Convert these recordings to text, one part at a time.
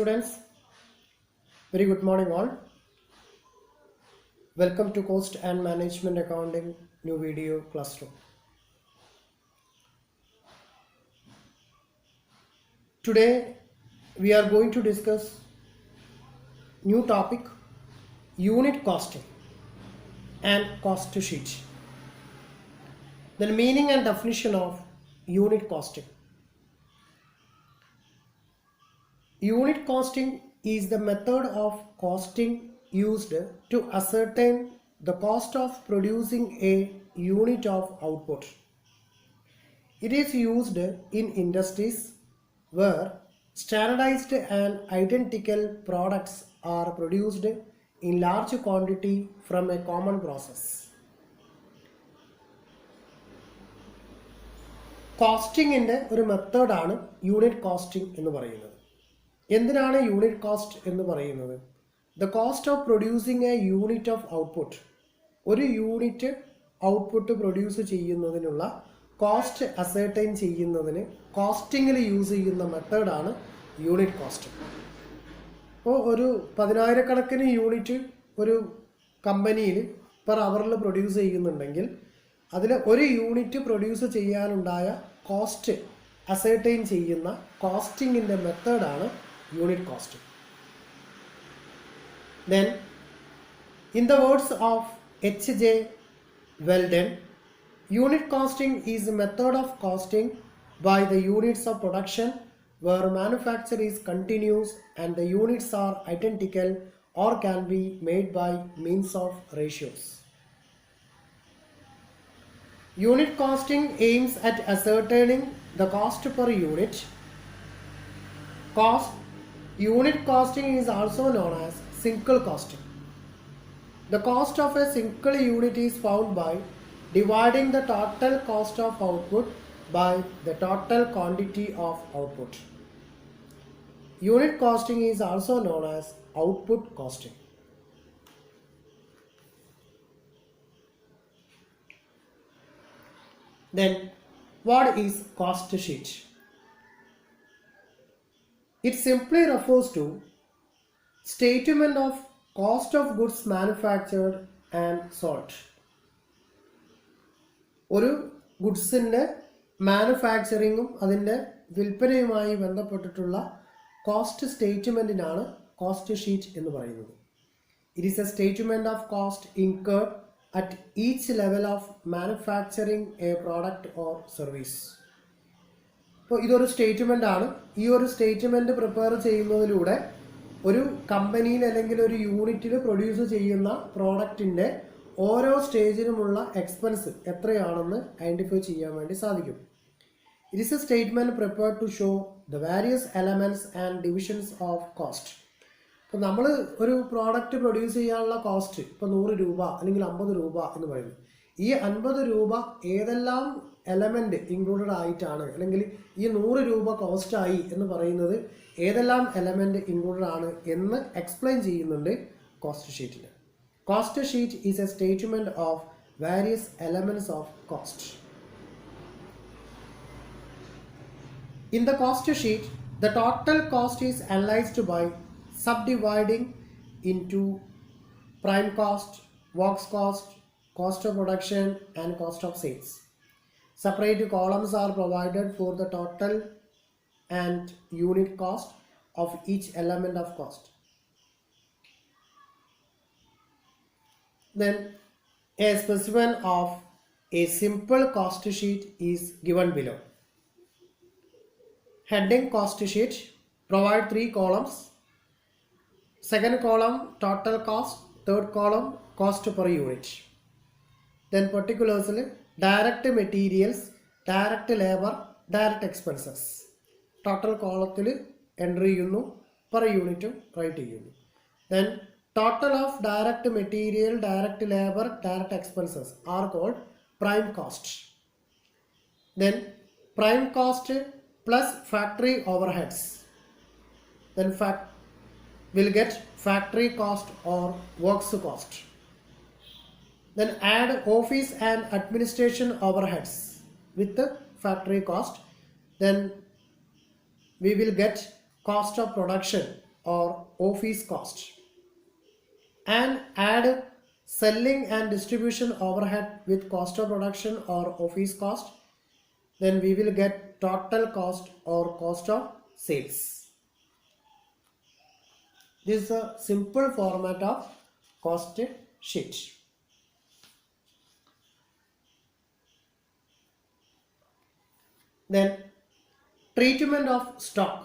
students, very good morning all. Welcome to Cost and Management Accounting new video classroom. Today we are going to discuss new topic, unit costing and cost sheet. The meaning and definition of unit costing. Unit costing is the method of costing used to ascertain the cost of producing a unit of output. It is used in industries where standardized and identical products are produced in large quantity from a common process. കോസ്റ്റിങ്ങിൻ്റെ ഒരു മെത്തേഡാണ് unit costing എന്ന് പറയുന്നത്. എന്തിനാണ് unit cost എന്ന് പറയുന്നത്? The cost of producing A unit of output, ഒരു unit output produce ചെയ്യുന്നതിനുള്ള cost ascertain ചെയ്യുന്നതിന് കോസ്റ്റിങ്ങിൽ യൂസ് ചെയ്യുന്ന മെത്തേഡാണ് യൂണിറ്റ് കോസ്റ്റ്. അപ്പോൾ ഒരു 10,000 യൂണിറ്റ് ഒരു കമ്പനിയിൽ പെർ അവറിൽ പ്രൊഡ്യൂസ് ചെയ്യുന്നുണ്ടെങ്കിൽ അതിൽ ഒരു യൂണിറ്റ് പ്രൊഡ്യൂസ് ചെയ്യാനുണ്ടായ കോസ്റ്റ് അസേർട്ടൈൻ ചെയ്യുന്ന കോസ്റ്റിങ്ങിൻ്റെ മെത്തേഡാണ് unit costing. Then in the words of H.J. Weldon, unit costing is a method of costing by the units of production where manufacture is continuous and the units are identical or can be made by means of ratios. Unit costing aims at ascertaining the cost per unit. Unit costing is also known as single costing. The cost of a single unit is found by dividing the total cost of output by the total quantity of output. Unit costing is also known as output costing. Then, what is cost sheet? It simply refers to statement of cost of goods manufactured and sold. ഒരു ഗുഡ്സിൻ്റെ മാനുഫാക്ചറിങ്ങും അതിൻ്റെ വിൽപ്പനയുമായി ബന്ധപ്പെട്ടിട്ടുള്ള cost സ്റ്റേറ്റ്മെൻറ്റിനാണ് cost sheet എന്ന് പറയുന്നത്. It is a statement of cost incurred at each level of manufacturing a product or service. അപ്പോൾ ഇതൊരു statement ആണ്. ഈ ഒരു സ്റ്റേറ്റ്മെൻറ്റ് പ്രിപ്പയർ ചെയ്യുന്നതിലൂടെ ഒരു കമ്പനിയിൽ അല്ലെങ്കിൽ ഒരു യൂണിറ്റിൽ പ്രൊഡ്യൂസ് ചെയ്യുന്ന പ്രോഡക്റ്റിൻ്റെ ഓരോ സ്റ്റേജിനുമുള്ള എക്സ്പെൻസ് എത്രയാണെന്ന് ഐഡൻറ്റിഫൈ ചെയ്യാൻ വേണ്ടി സാധിക്കും. It is a statement prepared to show the various elements and divisions of cost. ഇപ്പോൾ നമ്മൾ ഒരു പ്രോഡക്റ്റ് പ്രൊഡ്യൂസ് ചെയ്യാനുള്ള കോസ്റ്റ് ഇപ്പോൾ 100 രൂപ അല്ലെങ്കിൽ 50 രൂപ എന്ന് പറയുന്നു. ഈ 50 രൂപ ഏതെല്ലാം എലമെൻറ്റ് ഇൻക്ലൂഡഡ് ആയിട്ടാണ്, അല്ലെങ്കിൽ ഈ 100 രൂപ കോസ്റ്റായി എന്ന് പറയുന്നത് ഏതെല്ലാം എലമെൻറ്റ് ഇൻക്ലൂഡഡ് ആണ് എന്ന് എക്സ്പ്ലെയിൻ ചെയ്യുന്നുണ്ട് കോസ്റ്റ് ഷീറ്റിൽ. Cost sheet is a statement of various elements of cost. In the cost sheet the total cost is analysed by subdividing into prime cost, works cost, cost of production and cost of sales. Separate columns are provided for the total and unit cost of each element of cost. Then a specimen of a simple cost sheet is given below. Heading cost sheet, provide 3 columns. Second column total cost, third column cost per unit. Then particulars direct materials, direct labor, direct expenses. Total column entry ചെയ്യുന്നു, per unit write ചെയ്യുന്നു. Then total of direct material, direct labor, direct expenses are called prime cost. Then prime cost plus factory overheads. Then will get factory cost or works cost. Then add office and administration overheads with the factory cost. Then we will get cost of production or office cost, and add selling and distribution overhead with cost of production or office cost, then we will get total cost or cost of sales. This is a simple format of cost sheet. Then treatment of stock.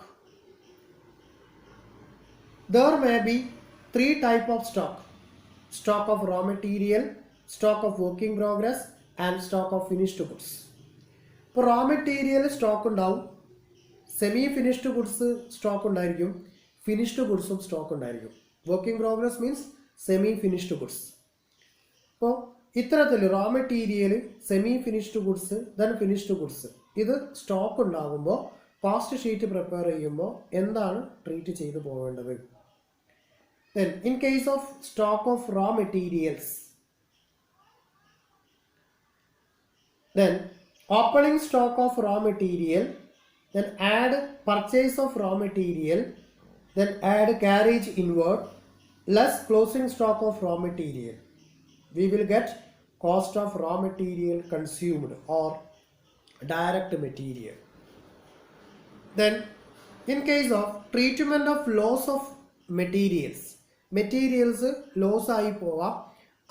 There may be 3 types of stock: stock of raw material, stock of work in progress, and stock of finished goods. ഇപ്പോൾ raw material stock ഉണ്ടാവും, semi finished goods stock ഉണ്ടായിരിക്കും, finished ഗുഡ്സും stock ഉണ്ടായിരിക്കും. Work in progress means semi finished goods. അപ്പോൾ ഇത്തരത്തിൽ raw material, semi finished goods, then finished goods, ഇത് stock ഉണ്ടാകുമ്പോൾ cost sheet prepare ചെയ്യുമ്പോൾ എന്താണ് ട്രീറ്റ് ചെയ്തു പോകേണ്ടത്? Then in case of stock of raw materials, then opening stock of raw material, then add purchase of raw material, then add carriage inward, less closing stock of raw material. We will get cost of raw material consumed or direct material. Then in case of treatment of loss of materials loss ആയി പോവാം.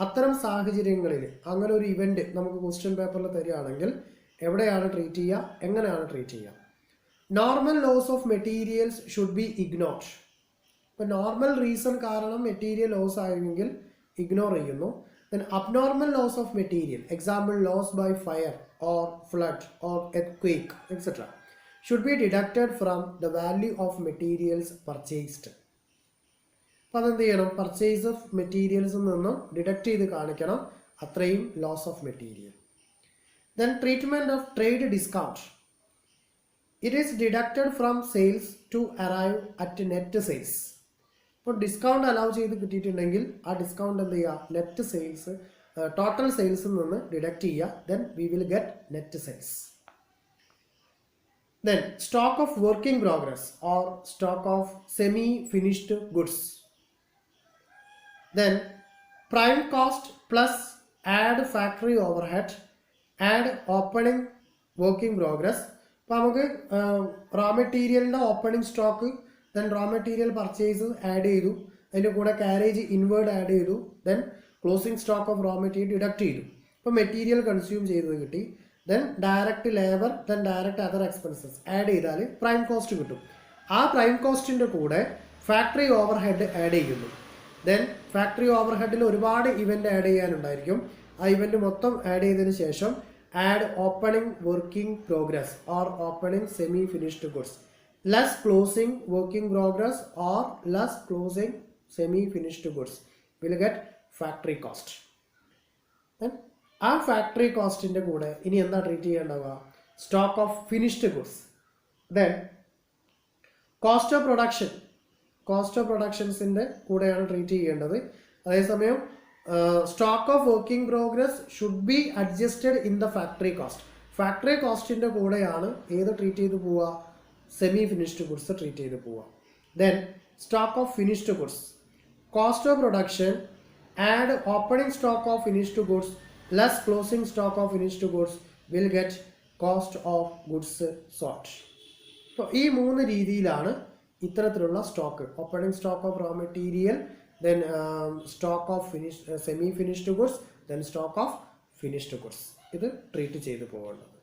അത്തരം സാഹചര്യങ്ങളിൽ അങ്ങനെ ഒരു event നമുക്ക് question പേപ്പറിൽ തരികയാണെങ്കിൽ എവിടെയാണ് ട്രീറ്റ് ചെയ്യുക, എങ്ങനെയാണ് ട്രീറ്റ് ചെയ്യുക? Normal loss of materials should be ignored. ഇപ്പോൾ നോർമൽ റീസൺ കാരണം മെറ്റീരിയൽ ലോസ് ആയെങ്കിൽ ഇഗ്നോർ ചെയ്യുന്നു. Then abnormal loss of material, example loss by fire or flood or earthquake etcetera, should be deducted from the value of materials purchased. അപ്പോൾ അതെന്ത് ചെയ്യണം? Purchase of മെറ്റീരിയൽസിൽ നിന്നും deduct ചെയ്ത് കാണിക്കണം അത്രയും loss of material. Then treatment of trade discount. It is deducted from sales to arrive at net sales. ഇപ്പോൾ discount allow ചെയ്ത് കിട്ടിയിട്ടുണ്ടെങ്കിൽ ആ ഡിസ്കൗണ്ട് എന്ത് ചെയ്യുക? നെറ്റ് സെയിൽസ്, ടോട്ടൽ സെയിൽസിൽ നിന്ന് ഡിഡക്റ്റ് ചെയ്യുക. Then we will get net sales. Then stock of work in progress or stock of semi-finished goods. Then prime cost plus add factory overhead, add opening work in progress. അപ്പോൾ നമുക്ക് raw മെറ്റീരിയലിൻ്റെ opening stock, then raw material purchase add ചെയ്തു, അതിൻ്റെ കൂടെ carriage inward add ചെയ്തു, then closing stock of raw material deduct ചെയ്തു. ഇപ്പോൾ material consume ചെയ്തത് കിട്ടി. Then direct labour, then direct other expenses add ചെയ്താൽ പ്രൈം കോസ്റ്റ് കിട്ടും. ആ പ്രൈം കോസ്റ്റിൻ്റെ കൂടെ ഫാക്ടറി ഓവർ ഹെഡ് ആഡ് ചെയ്യുന്നു. ദെൻ ഫാക്ടറി ഓവർ ഹെഡിൽ ഒരുപാട് ഇവൻ്റ് ആഡ് ചെയ്യാനുണ്ടായിരിക്കും. ആ ഇവൻ്റ് മൊത്തം ആഡ് ചെയ്തതിന് ശേഷം add opening working progress or opening semi finished goods, less closing working progress or less closing semi finished goods, will get factory cost. ആ factory കോസ്റ്റിൻ്റെ കൂടെ ഇനി എന്താ ട്രീറ്റ് ചെയ്യേണ്ടത്? Stock of finished goods. Then cost of production, cost of പ്രൊഡക്ഷൻസിൻ്റെ കൂടെയാണ് treat ചെയ്യേണ്ടത്. അതേസമയം stock of working progress should be adjusted in the factory cost. Factory കോസ്റ്റിൻ്റെ കൂടെയാണ് ഏത് ട്രീറ്റ് ചെയ്ത് പോവുക? സെമി ഫിനിഷ്ഡ് ഗുഡ്സ് ട്രീറ്റ് ചെയ്ത് പോവുക. Then stock of finished goods, cost of production, add opening stock of finished goods, less closing stock of finished goods, will get cost of goods sold. അപ്പോൾ ഈ 3 രീതിയിലാണ് ഇത്തരത്തിലുള്ള stock, opening stock of raw material, then stock of semi finished goods, then stock of finished goods, ഇത് treat ചെയ്ത് പോകേണ്ടത്.